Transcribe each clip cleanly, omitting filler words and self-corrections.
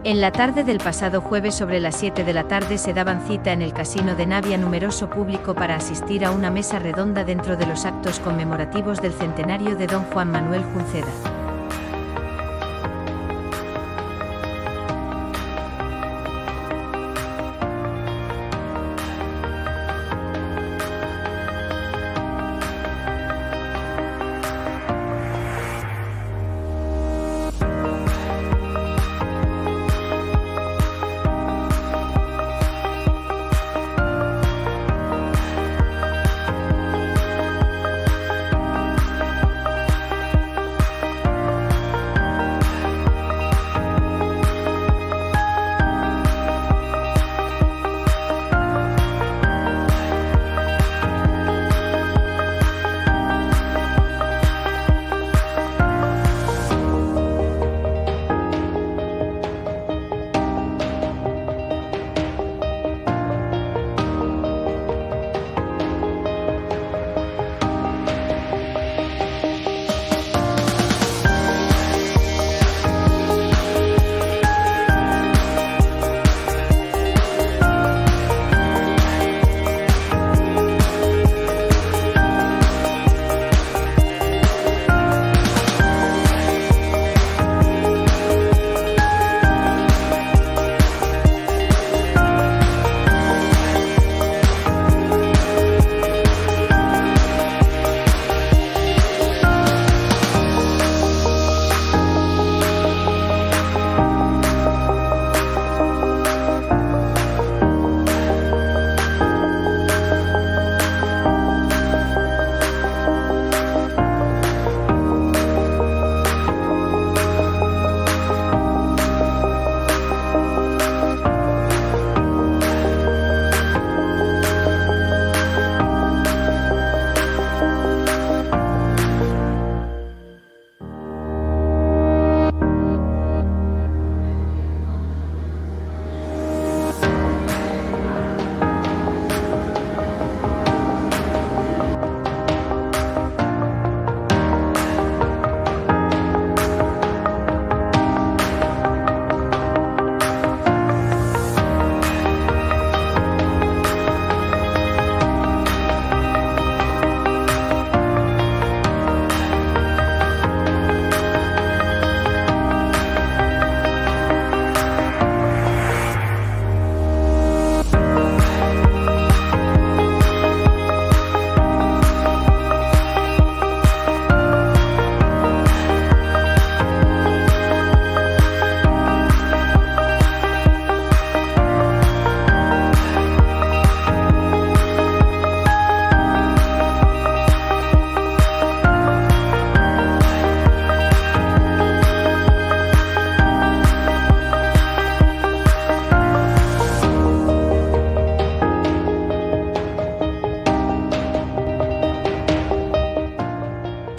En la tarde del pasado jueves sobre las 7 de la tarde se daban cita en el Casino de Navia numeroso público para asistir a una mesa redonda dentro de los actos conmemorativos del centenario de don Juan Manuel Junceda.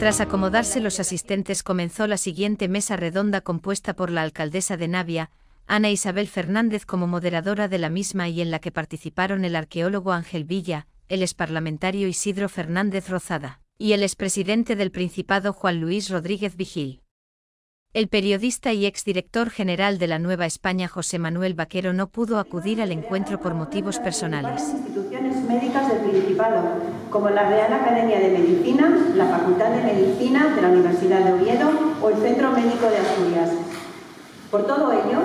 Tras acomodarse los asistentes comenzó la siguiente mesa redonda compuesta por la alcaldesa de Navia, Ana Isabel Fernández como moderadora de la misma y en la que participaron el arqueólogo Ángel Villa, el exparlamentario Isidro Fernández Rozada, y el expresidente del Principado Juan Luis Rodríguez Vigil. El periodista y exdirector general de la Nueva España José Manuel Vaquero no pudo acudir al encuentro por motivos personales. Instituciones médicas del Principado, como la Real Academia de Medicina, la Facultad de Medicina de la Universidad de Oviedo o el Centro Médico de Asturias. Por todo ello,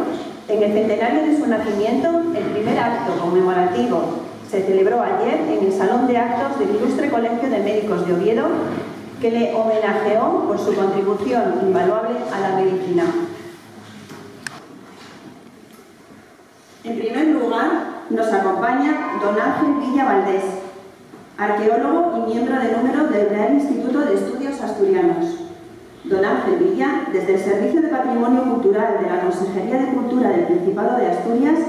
en el centenario de su nacimiento, el primer acto conmemorativo se celebró ayer en el Salón de Actos del Ilustre Colegio de Médicos de Oviedo, que le homenajeó por su contribución invaluable a la medicina. En primer lugar, nos acompaña don Ángel Villa Valdés, arqueólogo y miembro de número del Real Instituto de Estudios Asturianos. Don Ángel Villa, desde el Servicio de Patrimonio Cultural de la Consejería de Cultura del Principado de Asturias,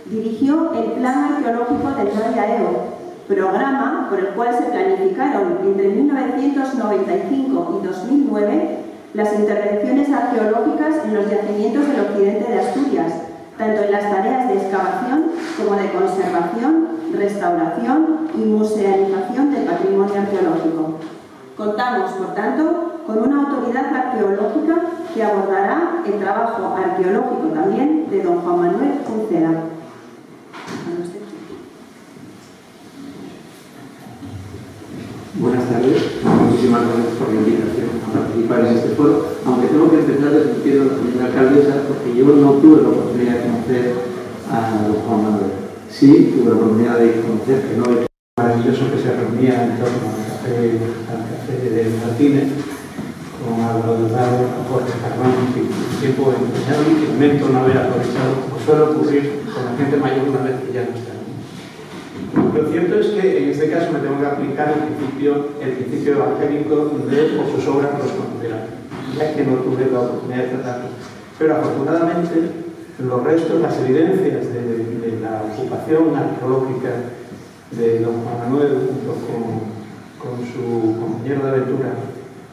dirigió el Plan Arqueológico del Navia-EO, programa por el cual se planificaron entre 1995 y 2009 las intervenciones arqueológicas en los yacimientos del occidente de Asturias, tanto en las tareas de excavación como de conservación, restauración y musealización del patrimonio arqueológico. Contamos, por tanto, con una autoridad unidad arqueológica que abordará el trabajo arqueológico también de don Juan Manuel Unceda. Buenas tardes, muchísimas gracias por la invitación a participar en este foro, aunque tengo que empezar desmintiendo a la señora alcaldesa porque yo no tuve la oportunidad de conocer a don Juan Manuel. Sí, tuve la oportunidad de conocer que no es maravilloso que se reunía en torno al café de Martínez, con Álvaro Delgado, con Jorge Carrón, en tiempo entrañable que lamento no haber aprovechado, como suele ocurrir con la gente mayor una vez que ya no está. Lo cierto es que en este caso me tengo que aplicar el principio evangélico de por sus obras los conocerán, ya que no tuve la oportunidad de tratarlo. Pero afortunadamente los restos, las evidencias de la ocupación arqueológica de don Juan Manuel junto con su compañero de aventura,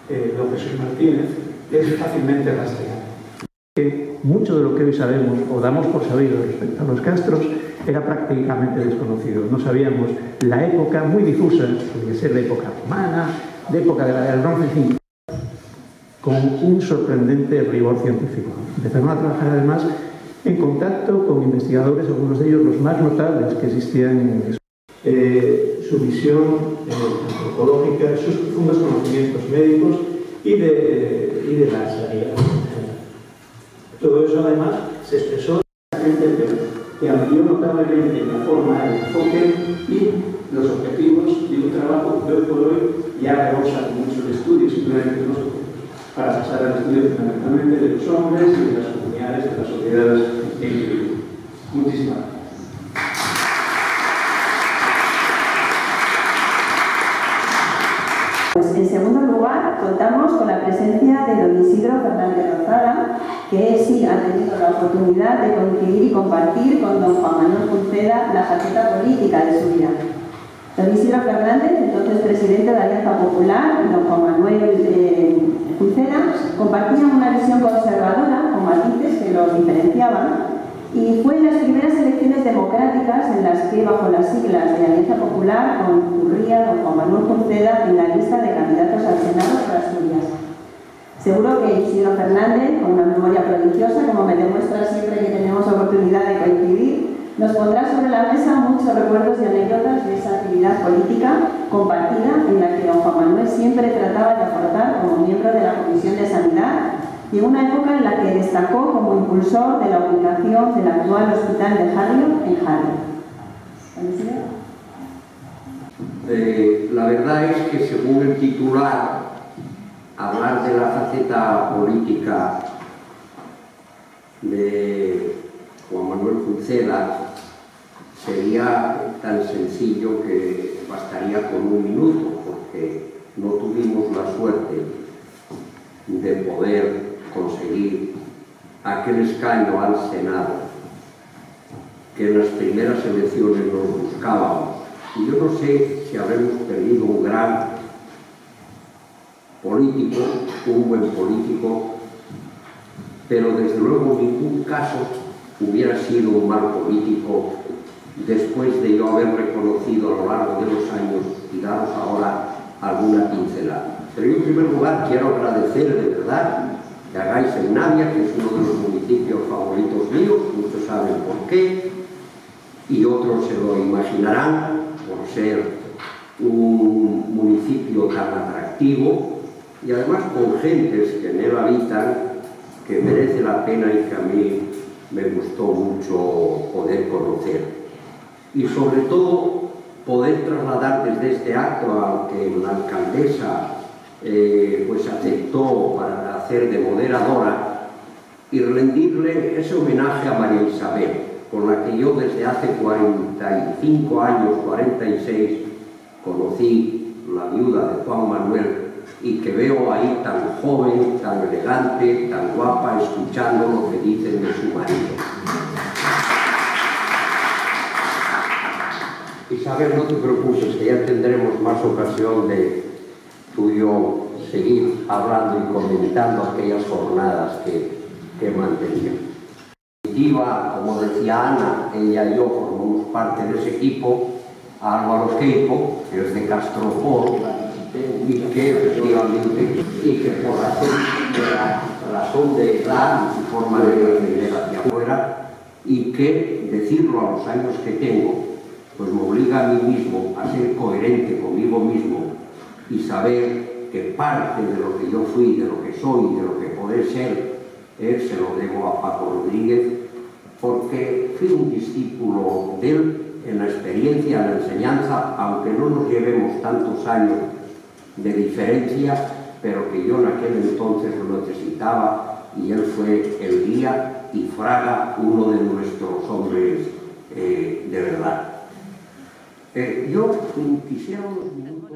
don Jesús Martínez, es fácilmente rastreable. Mucho de lo que hoy sabemos o damos por sabido respecto a los castros era prácticamente desconocido. No sabíamos la época muy difusa, podría ser de época romana, de época de la del Bronce, en fin, con un sorprendente rigor científico. Empezaron a trabajar además en contacto con investigadores, algunos de ellos los más notables que existían en eso. Su visión antropológica, sus profundos conocimientos médicos y de la sanidad. Todo eso además se expresó que amplió notablemente la forma, el enfoque y los objetivos de un trabajo que hoy por hoy ya rebosa mucho el estudio, simplemente para pasar al estudio fundamentalmente de los hombres y de las comunidades, de las sociedades en individuo. Muchísimas gracias. Pues en segundo lugar, contamos con la presencia de don Isidro Fernández Lozada, que sí ha tenido la oportunidad de coincidir y compartir con don Juan Manuel Unceda la faceta política de su vida. Don Isidro Fernández, entonces presidente de la Alianza Popular, y don Juan Manuel Unceda compartían una visión conservadora con matices que los diferenciaban, y fue en las primeras elecciones democráticas en las que, bajo las siglas de Alianza Popular, concurría don Juan Manuel Unceda en la lista de candidatos al Senado por Asturias. Seguro que Isidro Fernández, con una memoria prodigiosa, como me demuestra siempre que tenemos oportunidad de coincidir, nos pondrá sobre la mesa muchos recuerdos y anécdotas de esa actividad política compartida en la que don Juan Manuel siempre trataba de aportar como miembro de la Comisión de Sanidad, y en una época en la que destacó como impulsor de la ubicación del actual Hospital de Harrio en Harrio. La verdad es que, según el titular, hablar de la faceta política de Juan Manuel Unceda sería tan sencillo que bastaría con un minuto, porque no tuvimos la suerte de poder conseguir aquel escaño al Senado que en las primeras elecciones nos buscábamos. Y yo no sé si habremos perdido un gran político, un buen político, pero desde luego en ningún caso hubiera sido un mal político después de yo haber reconocido a lo largo de los años y daros ahora alguna pincelada. Pero yo en primer lugar quiero agradecer de verdad que hagáis en Navia, que es uno de los municipios favoritos míos, muchos saben por qué, y otros se lo imaginarán por ser un municipio tan atractivo y además con gentes que en él habitan, que merece la pena y que a mí me gustó mucho poder conocer. Y sobre todo poder trasladar desde este acto al que la alcaldesa pues aceptó para hacer de moderadora y rendirle ese homenaje a María Isabel, con la que yo desde hace 45 años, 46, conocí la viuda de Juan Manuel y que veo ahí tan joven, tan elegante, tan guapa, escuchando lo que dicen de su marido. Isabel, no te preocupes, que ya tendremos más ocasión de tú y yo seguir hablando y comentando aquellas jornadas que manteníamos. En definitiva, como decía Ana, ella y yo formamos parte de ese equipo. Álvaro Queipo, que es de Castropol, y que efectivamente, y que por razón de edad y forma de proceder hacia afuera, y que decirlo a los años que tengo, pues me obliga a mí mismo a ser coherente conmigo mismo y saber que parte de lo que yo fui, de lo que soy, de lo que poder ser, se lo debo a Paco Rodríguez, porque fui un discípulo de él en la experiencia, en la enseñanza, aunque no nos llevemos tantos años de diferencia, pero que yo en aquel entonces lo necesitaba y él fue el guía y Fraga uno de nuestros hombres de verdad. Yo quisiera unos minutos...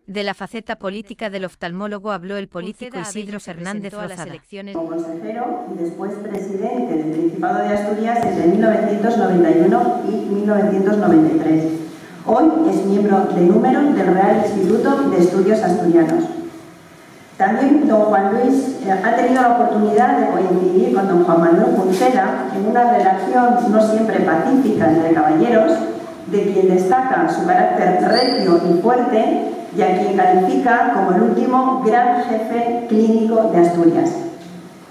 De la faceta política del oftalmólogo habló el político Isidro Fernández Lozada. Como consejero y después presidente del Principado de Asturias entre 1991 y 1993. Hoy es miembro de número del Real Instituto de Estudios Asturianos. También don Juan Luis ha tenido la oportunidad de coincidir con don Juan Manuel Junceda en una relación no siempre pacífica entre caballeros, de quien destaca su carácter recio y fuerte y a quien califica como el último gran jefe clínico de Asturias.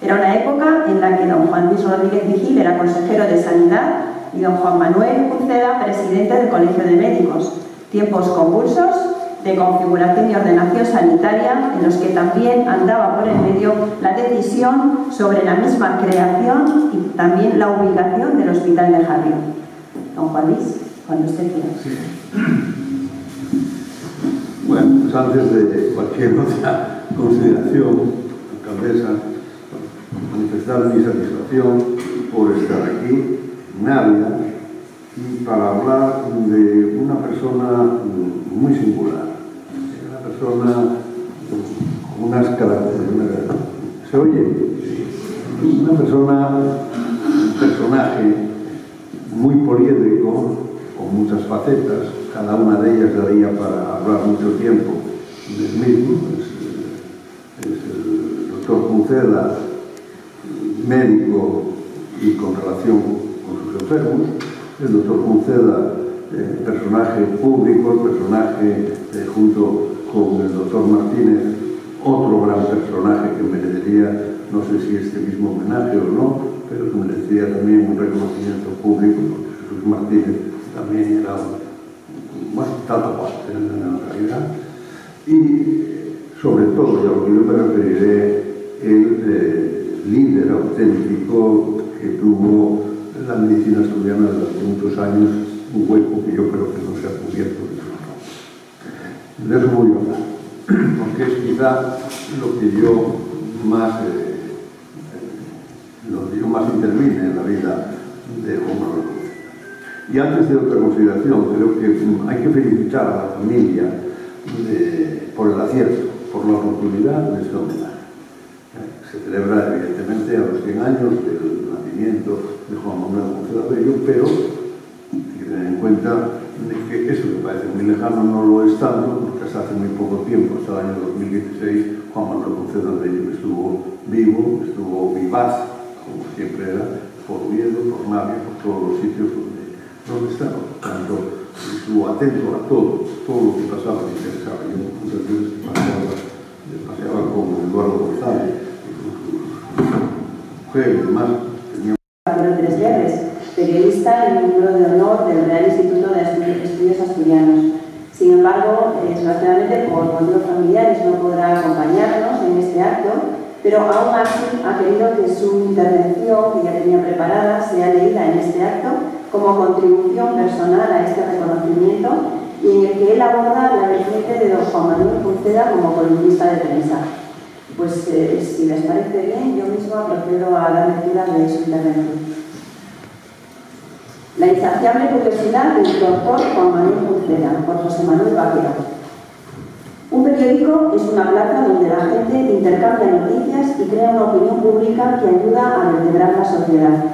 Era una época en la que don Juan Luis Rodríguez Vigil era consejero de Sanidad y don Juan Manuel Junceda presidente del Colegio de Médicos. Tiempos convulsos de configuración y ordenación sanitaria en los que también andaba por el medio la decisión sobre la misma creación y también la ubicación del Hospital de Jarrio. Don Juan Luis, cuando usted quiera. Sí. Bueno, pues antes de cualquier otra consideración, alcaldesa, manifestar mi satisfacción por estar aquí en Navia y para hablar de una persona muy singular, una persona con unas características. ¿Se oye? Una persona, un personaje muy poliédrico, con muchas facetas. Cada una de ellas daría para hablar mucho tiempo del mismo. Es el doctor Junceda, médico y con relación con sus enfermos. El doctor Junceda, personaje público, personaje junto con el doctor Martínez, otro gran personaje que merecería, no sé si este mismo homenaje o no, pero que merecería también un reconocimiento público, porque Jesús Martínez también era bueno, tanto parte en la realidad. Y sobre todo, y a lo que yo me referiré, el líder auténtico que tuvo la medicina asturiana durante muchos años, un hueco que yo creo que no se ha cubierto de eso voy a hablar, porque es quizá lo que yo más intervine en la vida de Juan Manuel. Y antes de otra consideración, creo que hay que felicitar a la familia por el acierto, por la oportunidad de este homenaje. Se celebra evidentemente a los 100 años del nacimiento de Juan Manuel Junceda Bello, pero hay que tener en cuenta que eso que parece muy lejano no lo es tanto, porque hasta hace muy poco tiempo, hasta el año 2016, Juan Manuel Junceda Bello estuvo vivo, estuvo vivaz, como siempre era, por Oviedo, por Navia, por todos los sitios donde estaba. Por tanto, estuvo atento a todo lo que pasaba, le interesaba. Yo muchas veces paseaba con Eduardo González, con su mujer y demás. Manuel Tres Guerres, periodista y miembro de honor del Real Instituto de Estudios Asturianos. Sin embargo, desgraciadamente por motivos familiares no podrá acompañarnos en este acto, pero aún así ha querido que su intervención, que ya tenía preparada, sea leída en este acto como contribución personal a este reconocimiento y en el que él aborda la vertiente de don Juan Manuel Junceda como columnista de prensa. Pues si les parece bien, yo misma procedo a dar lectura de su intervención. La insaciable curiosidad del doctor Juan Manuel Junceda, por José Manuel Vaquero. Un periódico es una plaza donde la gente intercambia noticias y crea una opinión pública que ayuda a vertebrar la sociedad.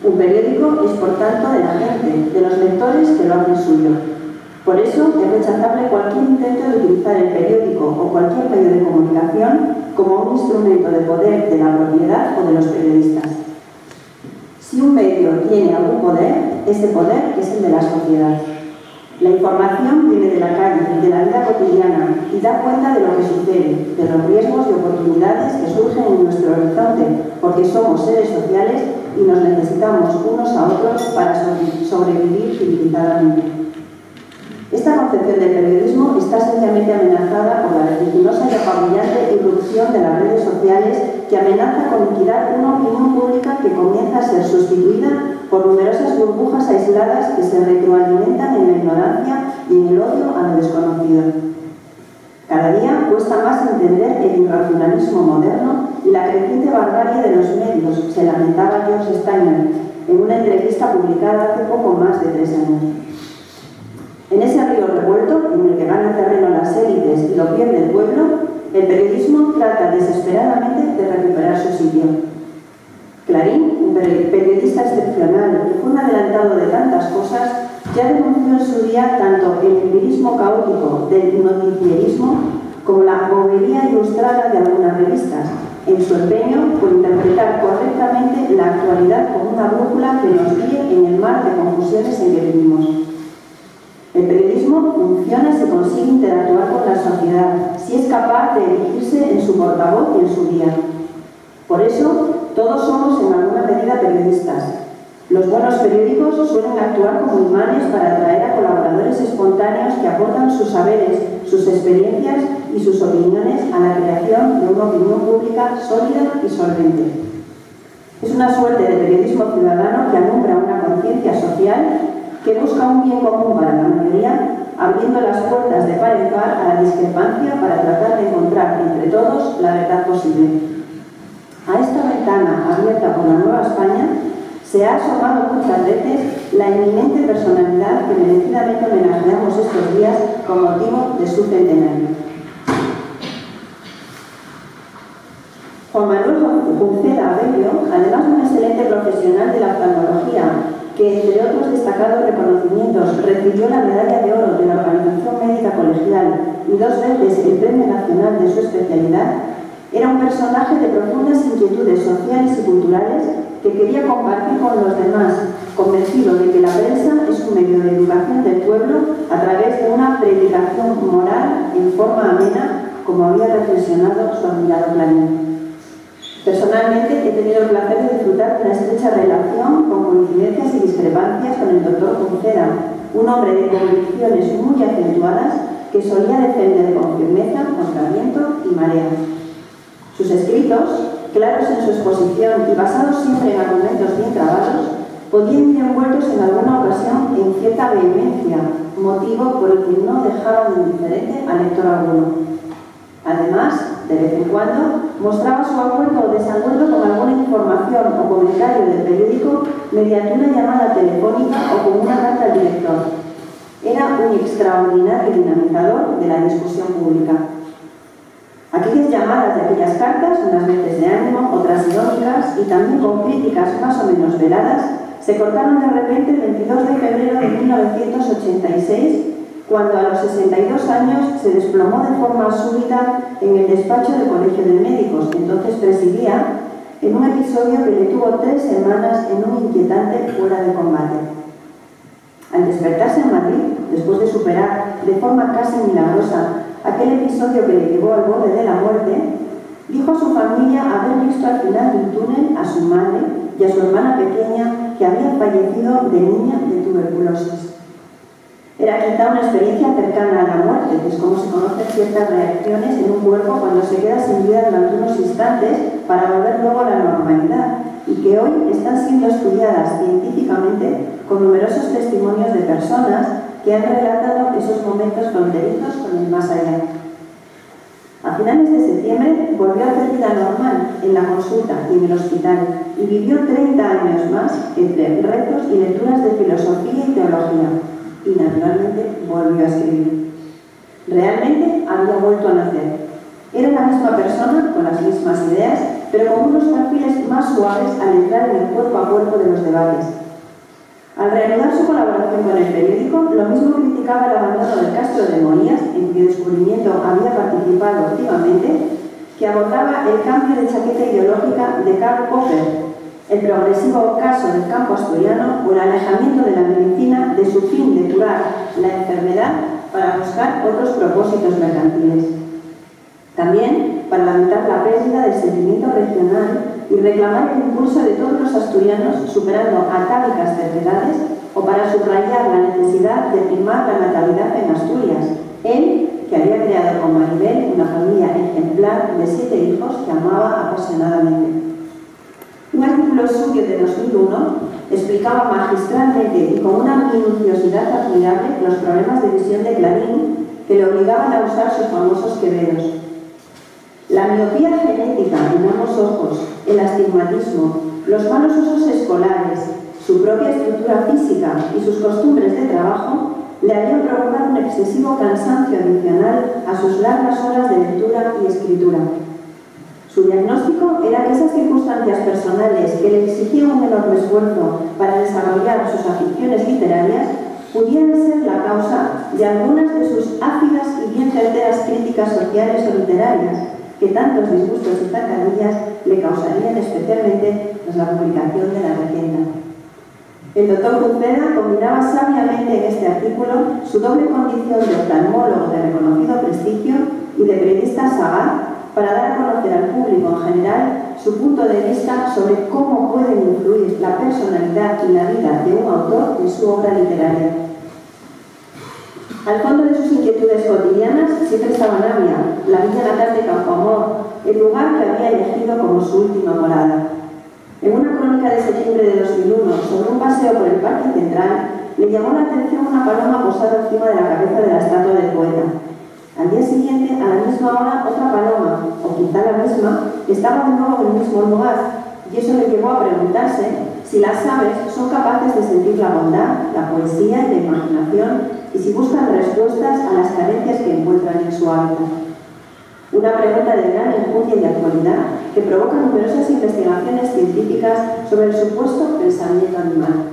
Un periódico es, por tanto, de la gente, de los lectores que lo hacen suyo. Por eso es rechazable cualquier intento de utilizar el periódico o cualquier medio de comunicación como un instrumento de poder de la propiedad o de los periodistas. Si un medio tiene algún poder, este poder es el de la sociedad. La información viene de la calle, de la vida cotidiana, y da cuenta de lo que sucede, de los riesgos y oportunidades que surgen en nuestro horizonte, porque somos seres sociales y nos necesitamos unos a otros para sobrevivir civilizadamente. Esta concepción del periodismo está seriamente amenazada por la vertiginosa y apabullante irrupción de las redes sociales, que amenaza con liquidar una opinión pública que comienza a ser sustituida por numerosas burbujas aisladas que se retroalimentan en la ignorancia y en el odio a lo desconocido. Cada día cuesta más entender el irracionalismo moderno y la creciente barbarie de los medios, se lamentaba George Steiner en una entrevista publicada hace poco más de 3 años. En ese río revuelto, en el que ganan terreno las élites y lo pierde el pueblo, el periodismo trata desesperadamente de recuperar su sitio. Clarín, un periodista excepcional que fue un adelantado de tantas cosas, ya denunció en su día tanto el empirismo caótico del noticierismo como la bobería ilustrada de algunas revistas, en su empeño por interpretar correctamente la actualidad como una brújula que nos guíe en el mar de confusiones en que vivimos. El periodismo funciona si consigue interactuar con la sociedad, si es capaz de erigirse en su portavoz y en su guía. Por eso, todos somos en alguna medida periodistas. Los buenos periódicos suelen actuar como imanes para atraer a colaboradores espontáneos que aportan sus saberes, sus experiencias y sus opiniones a la creación de una opinión pública sólida y solvente. Es una suerte de periodismo ciudadano que alumbra una conciencia social que busca un bien común para la mayoría, abriendo las puertas de par en par a la discrepancia para tratar de encontrar entre todos la verdad posible. A esta ventana abierta por la Nueva España se ha asomado muchas veces la eminente personalidad que merecidamente homenajeamos estos días con motivo de su centenario. Juan Manuel Junceda Abello, además de un excelente profesional de la oftalmología, que entre otros destacados reconocimientos recibió la medalla de oro de la Organización Médica Colegial y 2 veces el Premio Nacional de su especialidad, era un personaje de profundas inquietudes sociales y culturales que quería compartir con los demás, convencido de que la prensa es un medio de educación del pueblo a través de una predicación moral en forma amena, como había reflexionado su admirado Clarín. Personalmente he tenido el placer de disfrutar de una estrecha relación con coincidencias y discrepancias con el doctor Junceda, un hombre de convicciones muy acentuadas que solía defender con firmeza contra viento y marea. Sus escritos, claros en su exposición y basados siempre en argumentos bien trabados, podían ir envueltos en alguna ocasión en cierta vehemencia, motivo por el que no dejaban indiferente al lector alguno. Además, de vez en cuando, mostraba su acuerdo o desacuerdo con alguna información o comentario del periódico mediante una llamada telefónica o con una carta al director. Era un extraordinario dinamizador de la discusión pública. Aquellas llamadas de aquellas cartas, unas veces de ánimo, otras irónicas y también con críticas más o menos veladas, se cortaron de repente el 22 de febrero de 1986, cuando a los 62 años se desplomó de forma súbita en el despacho del Colegio de Médicos, que entonces presidía, en un episodio que le tuvo 3 semanas en un inquietante fuera de combate. Al despertarse en Madrid, después de superar de forma casi milagrosa aquel episodio que le llevó al borde de la muerte, dijo a su familia haber visto al final del túnel a su madre y a su hermana pequeña que habían fallecido de niña de tuberculosis. Era quizá una experiencia cercana a la muerte, que es como se conocen ciertas reacciones en un cuerpo cuando se queda sin vida durante unos instantes para volver luego a la normalidad, y que hoy están siendo estudiadas científicamente con numerosos testimonios de personas que han relatado esos momentos fronterizos con el más allá. A finales de septiembre volvió a hacer vida normal en la consulta y en el hospital y vivió 30 años más entre retos y lecturas de filosofía y teología. Y naturalmente volvió a escribir. Realmente había vuelto a nacer. Era la misma persona, con las mismas ideas, pero con unos perfiles más suaves al entrar en el cuerpo a cuerpo de los debates. Al reanudar su colaboración con el periódico, lo mismo criticaba el abandono del Castro de Morías, en cuyo descubrimiento había participado activamente, que abordaba el cambio de chaqueta ideológica de Karl Popper, el progresivo caso del campo asturiano o el alejamiento de la medicina de su fin de curar la enfermedad para buscar otros propósitos mercantiles. También para lamentar la pérdida del sentimiento regional y reclamar el impulso de todos los asturianos superando atávicas terquedades o para subrayar la necesidad de primar la natalidad en Asturias, él que había creado con Maribel una familia ejemplar de 7 hijos que amaba apasionadamente. Un artículo suyo de 2001 explicaba magistralmente y con una minuciosidad admirable los problemas de visión de Clarín que le obligaban a usar sus famosos quevedos. La miopía genética en ambos ojos, el astigmatismo, los malos usos escolares, su propia estructura física y sus costumbres de trabajo le habían provocado un excesivo cansancio adicional a sus largas horas de lectura y escritura. Su diagnóstico era que esas circunstancias personales que le exigían un enorme esfuerzo para desarrollar sus aficiones literarias pudieran ser la causa de algunas de sus ácidas y bien certeras críticas sociales o literarias, que tantos disgustos y zancadillas le causarían especialmente tras la publicación de La Regenta. El doctor Uceda combinaba sabiamente en este artículo su doble condición de oftalmólogo de reconocido prestigio y de periodista sagaz para dar a conocer al público en general su punto de vista sobre cómo pueden influir la personalidad y la vida de un autor en su obra literaria. Al fondo de sus inquietudes cotidianas siempre estaba Navia, la villa natal de Campoamor, el lugar que había elegido como su última morada. En una crónica de septiembre de 2001, sobre un paseo por el Parque Central, le llamó la atención una paloma posada encima de la cabeza de la estatua del poeta. Al día siguiente, a la misma hora, otra paloma, o quizá la misma, estaba de nuevo en el mismo lugar, y eso le llevó a preguntarse si las aves son capaces de sentir la bondad, la poesía y la imaginación, y si buscan respuestas a las carencias que encuentran en su hábitat. Una pregunta de gran enjundia y de actualidad que provoca numerosas investigaciones científicas sobre el supuesto pensamiento animal.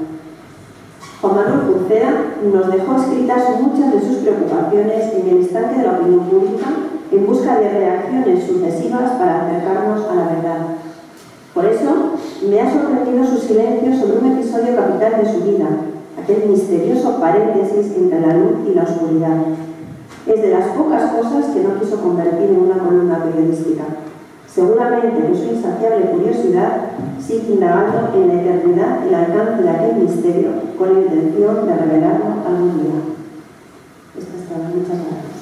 Juan Manuel Uceda nos dejó escritas muchas de sus preocupaciones en el estanque de la opinión pública en busca de reacciones sucesivas para acercarnos a la verdad. Por eso, me ha sorprendido su silencio sobre un episodio capital de su vida, aquel misterioso paréntesis entre la luz y la oscuridad. Es de las pocas cosas que no quiso convertir en una columna periodística. Seguramente de su insaciable curiosidad sigue indagando en la eternidad el alcance de aquel misterio con la intención de revelarlo algún día. Esto es todo. Muchas gracias.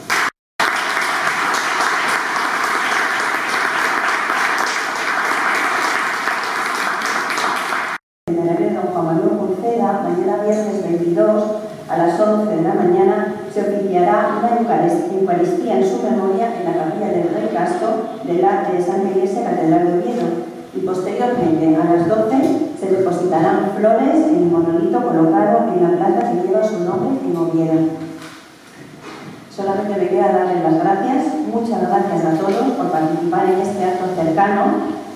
En el área de don Juan Manuel Uceda, mañana viernes 22, a las 11 de la mañana, se oficiará una Eucaristía en su memoria en la capilla del Rey Casto de la Santa Iglesia Catedral de Oviedo y posteriormente a las 12 se depositarán flores en el monolito colocado en la plaza que lleva su nombre en Oviedo. Solamente me queda darles las gracias, muchas gracias a todos por participar en este acto cercano,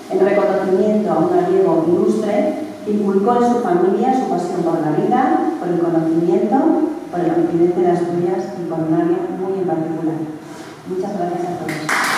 en reconocimiento a un gallego ilustre que inculcó en su familia su pasión por la vida, por el conocimiento, por el occidente de Asturias y por un área muy en particular. Muchas gracias a todos.